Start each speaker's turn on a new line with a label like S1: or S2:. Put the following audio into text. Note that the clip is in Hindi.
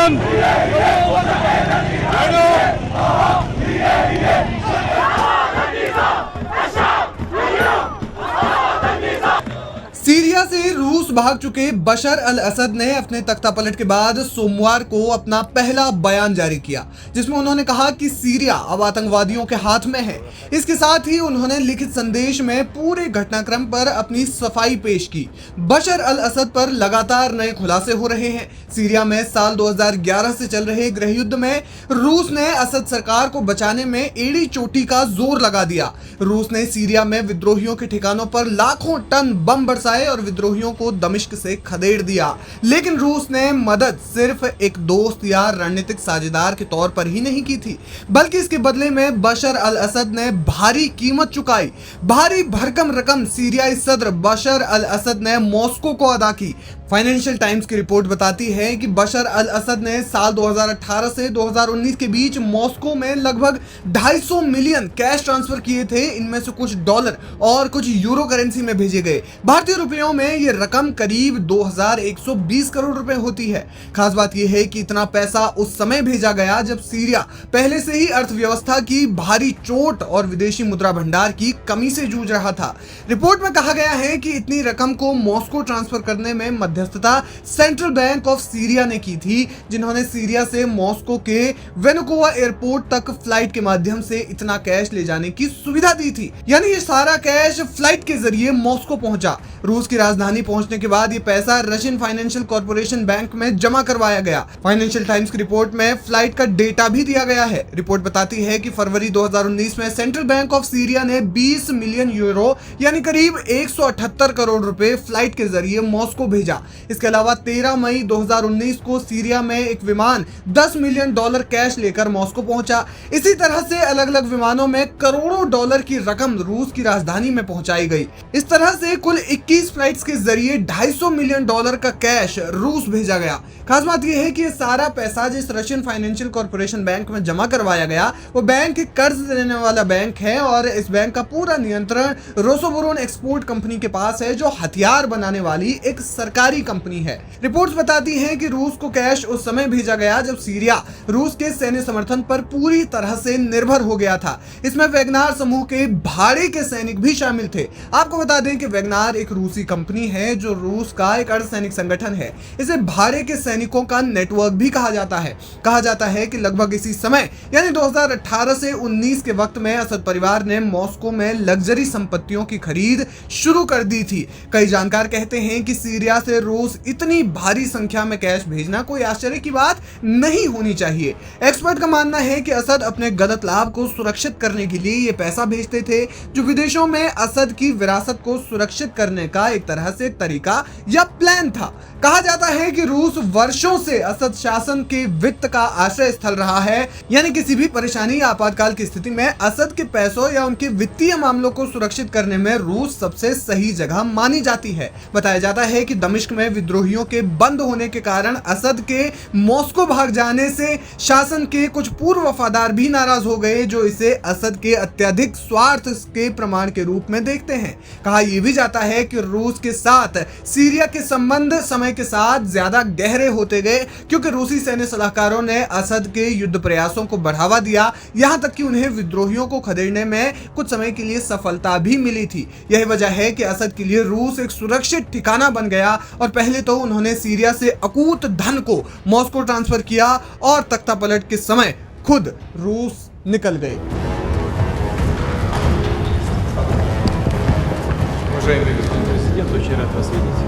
S1: बंद।
S2: सीरिया से रूस भाग चुके बशर अल असद ने अपने तख्तापलट के बाद सोमवार को अपना पहला बयान जारी किया, जिसमें उन्होंने कहा कि सीरिया अब आतंकवादियों के हाथ में है। इसके साथ ही उन्होंने लिखित संदेश में पूरे घटनाक्रम पर अपनी सफाई पेश की। बशर अल असद पर लगातार नए खुलासे हो रहे हैं। सीरिया में साल 2011 से चल रहे गृह युद्ध में रूस ने असद सरकार को बचाने में एड़ी चोटी का जोर लगा दिया। रूस ने सीरिया में विद्रोहियों के ठिकानों पर लाखों टन बम बरसाए और विद्रोहियों को दमिश्क से खदेड़ दिया। लेकिन रूस ने मदद सिर्फ एक दोस्त या रणनीतिक साझेदार के तौर पर ही नहीं की थी, बल्कि इसके बदले में बशर अल असद ने भारी कीमत चुकाई। भारी भरकम रकम सीरियाई सदर बशर अल असद ने मॉस्को को अदा की। फाइनेंशियल टाइम्स की रिपोर्ट बताती है कि बशर अल असद ने साल 2018 से 2019 के बीच मॉस्को में लगभग 250 मिलियन कैश ट्रांसफर किए थे। इनमें से कुछ डॉलर और कुछ यूरो करेंसी में भेजे गए। भारतीय रुपयों में ये रकम करीब 2120 करोड़ रुपए होती है। खास बात यह है कि इतना पैसा उस समय भेजा गया जब सीरिया पहले से ही अर्थव्यवस्था की भारी चोट और विदेशी मुद्रा भंडार की कमी से जूझ रहा था। रिपोर्ट में कहा गया है कि इतनी रकम को मॉस्को ट्रांसफर करने में मध्यस्थता सेंट्रल बैंक ऑफ सीरिया ने की थी, जिन्होंने सीरिया से मॉस्को के वेनुकोवा एयरपोर्ट तक फ्लाइट के माध्यम से इतना कैश ले जाने की सुविधा दी थी। यानी ये सारा कैश फ्लाइट के जरिए मॉस्को पहुंचा। रूस की राजधानी पहुंचने के बाद ये पैसा रशियन फाइनेंशियल कॉर्पोरेशन बैंक में जमा करवाया गया। फाइनेंशियल टाइम्स की रिपोर्ट में फ्लाइट का डेटा भी दिया गया है। रिपोर्ट बताती है कि फरवरी 2019 में सेंट्रल बैंक ऑफ सीरिया ने 20 मिलियन यूरो यानी करीब 178 करोड़ रुपए फ्लाइट के जरिए मॉस्को भेजा। इसके अलावा 13 मई 2019 को सीरिया में एक विमान 10 मिलियन डॉलर कैश लेकर मॉस्को पहुंचा। इसी तरह से अलग अलग विमानों में करोड़ों डॉलर की रकम रूस की राजधानी में पहुंचाई गई। इस तरह से कुल 21 फ्लाइट्स के जरिए 250 मिलियन डॉलर का कैश रूस भेजा गया। खास बात यह है कि ये सारा पैसा जिस रशियन फाइनेंशियल कॉर्पोरेशन बैंक में जमा करवाया गया, वो बैंक कर्ज देने वाला बैंक है और इस बैंक का पूरा नियंत्रण रोसोबोरोन एक्सपोर्ट कंपनी के पास है, जो हथियार बनाने वाली एक सरकारी कंपनी है। रिपोर्ट्स बताती हैं कि रूस को कैश उस समय भेजा गया जब सीरिया रूस के सैन्य समर्थन पर पूरी तरह से निर्भर हो गया था। इसमें वैगनार समूह के भाड़े के सैनिक भी शामिल थे। आपको बता दें कि वैगनार एक रूसी कंपनी है जो रूस का एक अर्धसैनिक संगठन है। इसे भाड़े के सैनिकों का नेटवर्क भी कहा जाता है। कहा जाता है कि लगभग इसी समय यानी 2018 से 19 के वक्त में असद परिवार ने मॉस्को में लग्जरी संपत्तियों की खरीद शुरू कर दी थी। कई जानकार कहते हैं कि सीरिया से रूस इतनी भारी संख्या में कैश भेजना कोई आश्चर्य की बात नहीं होनी चाहिए। एक्सपर्ट का मानना है कि असद अपने गलत लाभ को सुरक्षित करने के लिए ये पैसा भेजते थे, जो विदेशों में असद की विरासत को सुरक्षित करने का एक तरह से तरीका या प्लान था। कहा जाता है कि रूस वर्षों से असद शासन के वित्त का आश्रय स्थल रहा है, यानी किसी भी परेशानी या आपातकाल की स्थिति में असद के पैसों या उनके वित्तीय मामलों को सुरक्षित करने में रूस सबसे सही जगह मानी जाती है। बताया जाता है कि दमिश्क में विद्रोहियों के बंद होने के कारण असद के मॉस्को भाग जाने से शासन के कुछ पूर्व वफादार भी नाराज हो गए, जो इसे असद के अत्यधिक स्वार्थ के प्रमाण के रूप में देखते हैं। कहा यह भी जाता है कि रूस के साथ सीरिया के संबंध समय के साथ ज्यादा गहरे होते गए, क्योंकि रूसी सैन्य सलाहकारों ने असद के युद्ध प्रयासों को बढ़ावा दिया, यहां तक कि उन्हें विद्रोहियों को खदेड़ने में कुछ समय के लिए सफलता भी मिली थी। यही वजह है कि असद के लिए रूस एक सुरक्षित ठिकाना बन गया और पहले तो उन्होंने सीरिया से अकूत धन को मॉस्को ट्रांसफर किया और तख्तापलट के समय खुद रूस निकल गए।
S3: Уважаемый господин президент, очень рад вас видеть.